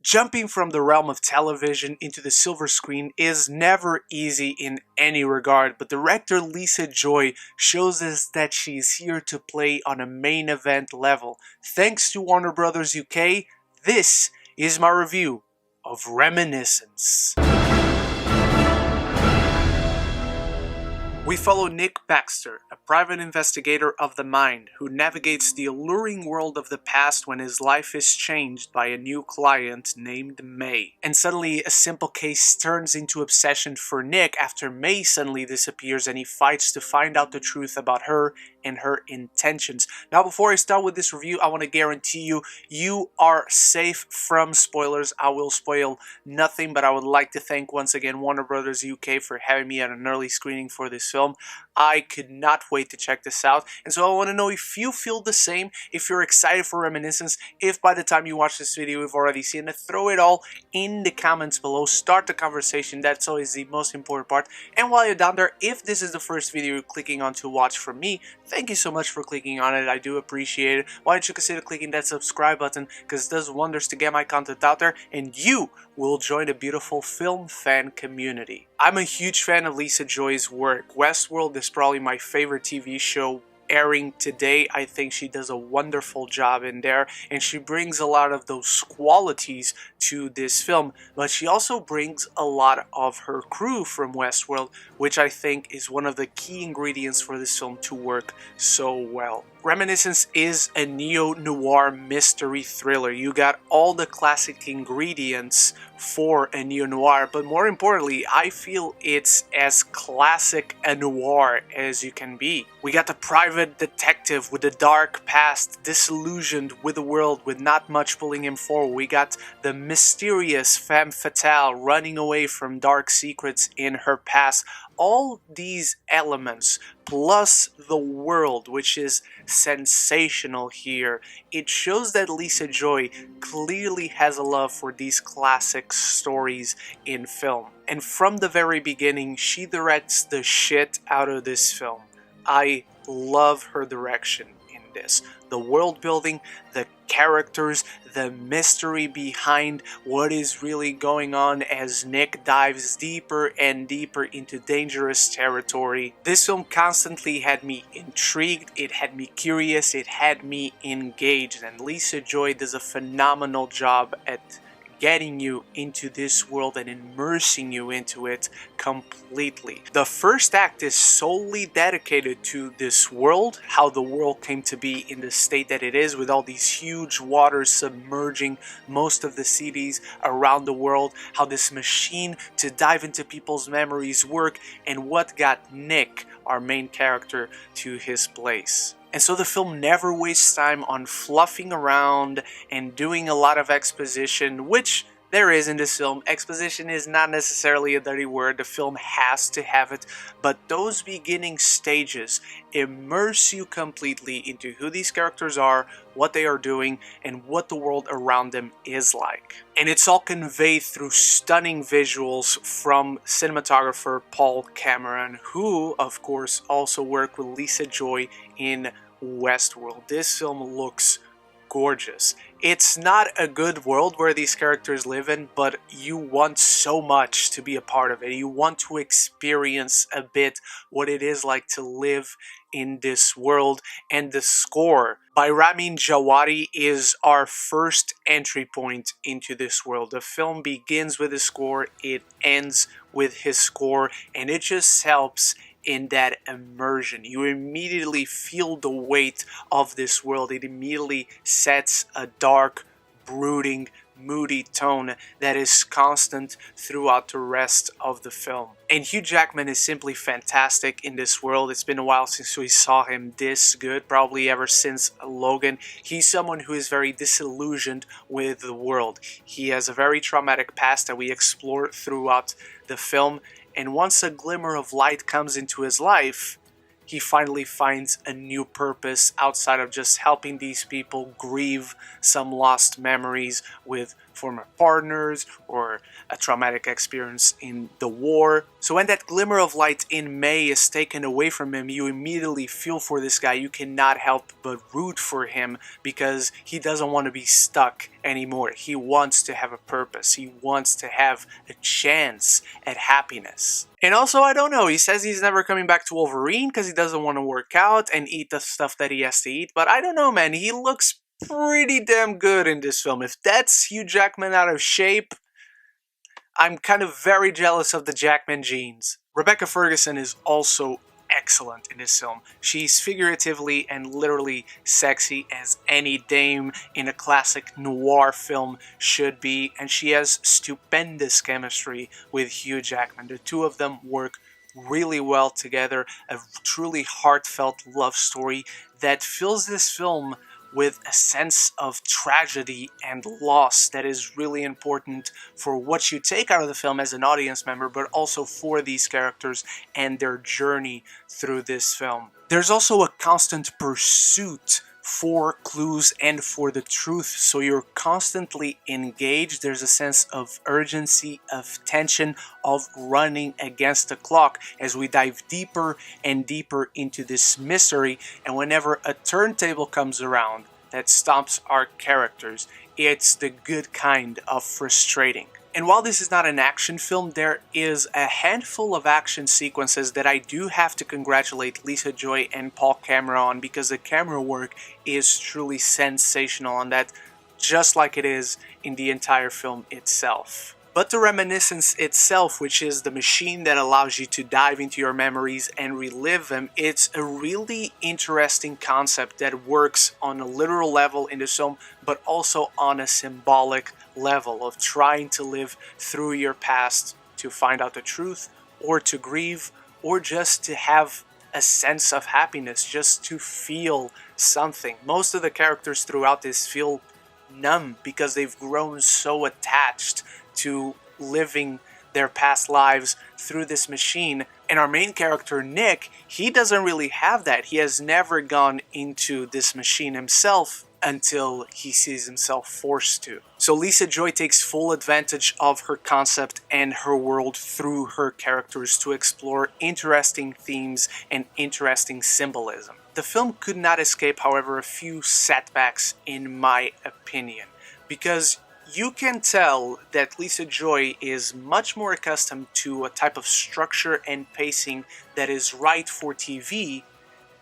Jumping from the realm of television into the silver screen is never easy in any regard, but director Lisa Joy shows us that she's here to play on a main event level. Thanks to Warner Bros. UK, this is my review of Reminiscence. We follow Nick Baxter, a private investigator of the mind who navigates the alluring world of the past when his life is changed by a new client named May. And suddenly a simple case turns into obsession for Nick after May suddenly disappears and he fights to find out the truth about her and her intentions. Now before I start with this review, I want to guarantee you, you are safe from spoilers. I will spoil nothing, but I would like to thank once again Warner Bros. UK for having me at an early screening for this film. I could not wait to check this out, and so I want to know if you feel the same, if you're excited for Reminiscence, if by the time you watch this video you've already seen it. Throw it all in the comments below, start the conversation, that's always the most important part. And while you're down there, if this is the first video you're clicking on to watch from me, thank you so much for clicking on it, I do appreciate it. Why don't you consider clicking that subscribe button, because it does wonders to get my content out there, and you will join a beautiful film fan community. I'm a huge fan of Lisa Joy's work. Westworld is probably my favorite TV show airing today. I think she does a wonderful job in there, and she brings a lot of those qualities to this film, but she also brings a lot of her crew from Westworld, which I think is one of the key ingredients for this film to work so well. Reminiscence is a neo-noir mystery thriller. You got all the classic ingredients for a neo-noir, but more importantly, I feel it's as classic a noir as you can be. We got the private detective with a dark past, disillusioned with the world with not much pulling him forward. We got the mysterious femme fatale running away from dark secrets in her past. All these elements, plus the world, which is sensational here. It shows that Lisa Joy clearly has a love for these classic stories in film. And from the very beginning, she directs the shit out of this film. I love her direction in this. The world building, the characters, the mystery behind what is really going on as Nick dives deeper and deeper into dangerous territory. This film constantly had me intrigued, it had me curious, it had me engaged, and Lisa Joy does a phenomenal job at getting you into this world and immersing you into it completely. The first act is solely dedicated to this world, how the world came to be in the state that it is, with all these huge waters submerging most of the cities around the world, how this machine to dive into people's memories work, and what got Nick, our main character, to his place. And so the film never wastes time on fluffing around and doing a lot of exposition, which there is in this film. Exposition is not necessarily a dirty word, the film has to have it, but those beginning stages immerse you completely into who these characters are, what they are doing, and what the world around them is like. And it's all conveyed through stunning visuals from cinematographer Paul Cameron, who, of course, also worked with Lisa Joy in Westworld. This film looks gorgeous. It's not a good world where these characters live in, but you want so much to be a part of it. You want to experience a bit what it is like to live in this world, and the score by Rameen Jawadi is our first entry point into this world. The film begins with his score, it ends with his score, and it just helps in that immersion. You immediately feel the weight of this world. It immediately sets a dark, brooding, moody tone that is constant throughout the rest of the film. And Hugh Jackman is simply fantastic in this world. It's been a while since we saw him this good, probably ever since Logan. He's someone who is very disillusioned with the world. He has a very traumatic past that we explore throughout the film, and once a glimmer of light comes into his life, he finally finds a new purpose outside of just helping these people grieve some lost memories with former partners or a traumatic experience in the war. So when that glimmer of light in May is taken away from him, you immediately feel for this guy. You cannot help but root for him because he doesn't want to be stuck anymore. He wants to have a purpose. He wants to have a chance at happiness. And also, I don't know, he says he's never coming back to Wolverine because he doesn't want to work out and eat the stuff that he has to eat. But I don't know, man, he looks pretty damn good in this film. If that's Hugh Jackman out of shape, I'm kind of very jealous of the Jackman genes. Rebecca Ferguson is also excellent in this film. She's figuratively and literally sexy as any dame in a classic noir film should be, and she has stupendous chemistry with Hugh Jackman. The two of them work really well together, a truly heartfelt love story that fills this film with a sense of tragedy and loss that is really important for what you take out of the film as an audience member, but also for these characters and their journey through this film. There's also a constant pursuit for clues and for the truth, so you're constantly engaged. There's a sense of urgency, of tension, of running against the clock as we dive deeper and deeper into this mystery, and whenever a turntable comes around that stomps our characters, it's the good kind of frustrating. And while this is not an action film, there is a handful of action sequences that I do have to congratulate Lisa Joy and Paul Camera on, because the camera work is truly sensational on that, just like it is in the entire film itself. But the Reminiscence itself, which is the machine that allows you to dive into your memories and relive them, it's a really interesting concept that works on a literal level in the film, but also on a symbolic level of trying to live through your past to find out the truth, or to grieve, or just to have a sense of happiness, just to feel something. Most of the characters throughout this feel numb because they've grown so attached to living their past lives through this machine. And our main character, Nick, he doesn't really have that. He has never gone into this machine himself until he sees himself forced to. So Lisa Joy takes full advantage of her concept and her world through her characters to explore interesting themes and interesting symbolism. The film could not escape, however, a few setbacks in my opinion, because you can tell that Lisa Joy is much more accustomed to a type of structure and pacing that is right for TV.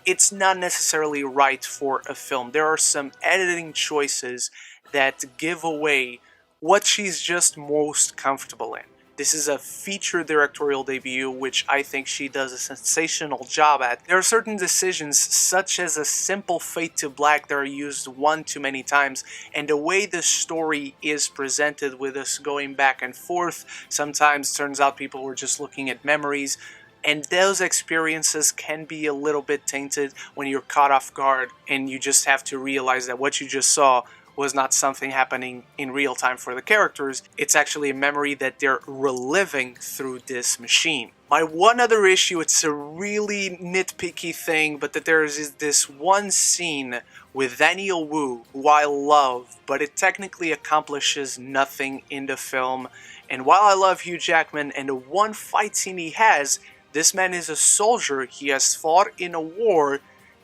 It's not necessarily right for a film. There are some editing choices that give away what she's just most comfortable in. This is a feature directorial debut, which I think she does a sensational job at. There are certain decisions, such as a simple fade to black, that are used one too many times, and the way the story is presented with us going back and forth, sometimes turns out people were just looking at memories, and those experiences can be a little bit tainted when you're caught off guard and you just have to realize that what you just saw was not something happening in real time for the characters. It's actually a memory that they're reliving through this machine. My one other issue, it's a really nitpicky thing, but that there is this one scene with Daniel Wu, who I love, but it technically accomplishes nothing in the film. And while I love Hugh Jackman and the one fight scene he has, this man is a soldier, he has fought in a war,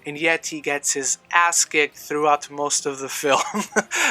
and yet he gets his ass kicked throughout most of the film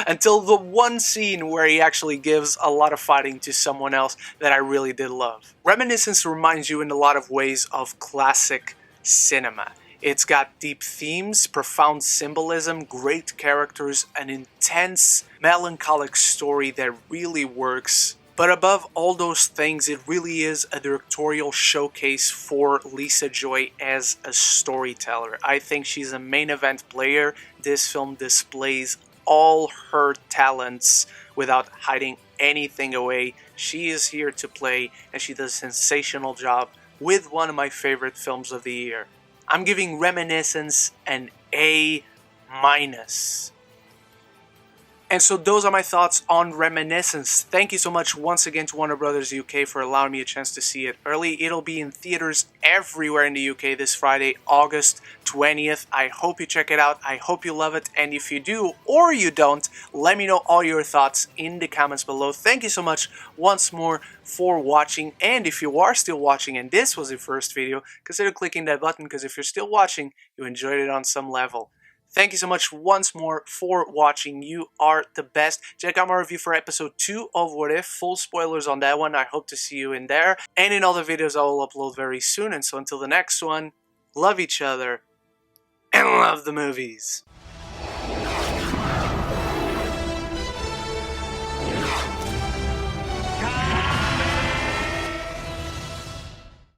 until the one scene where he actually gives a lot of fighting to someone else that I really did love. Reminiscence reminds you in a lot of ways of classic cinema. It's got deep themes, profound symbolism, great characters, an intense, melancholic story that really works. But above all those things, it really is a directorial showcase for Lisa Joy as a storyteller. I think she's a main event player. This film displays all her talents without hiding anything away. She is here to play, and she does a sensational job with one of my favorite films of the year. I'm giving Reminiscence an A-. And so those are my thoughts on Reminiscence. Thank you so much once again to Warner Brothers UK for allowing me a chance to see it early. It'll be in theaters everywhere in the UK this Friday, August 20th. I hope you check it out. I hope you love it. And if you do or you don't, let me know all your thoughts in the comments below. Thank you so much once more for watching. And if you are still watching and this was your first video, consider clicking that button, because if you're still watching, you enjoyed it on some level. Thank you so much once more for watching. You are the best. Check out my review for episode 2 of What If. Full spoilers on that one. I hope to see you in there. And in other videos I will upload very soon. And so until the next one, love each other and love the movies.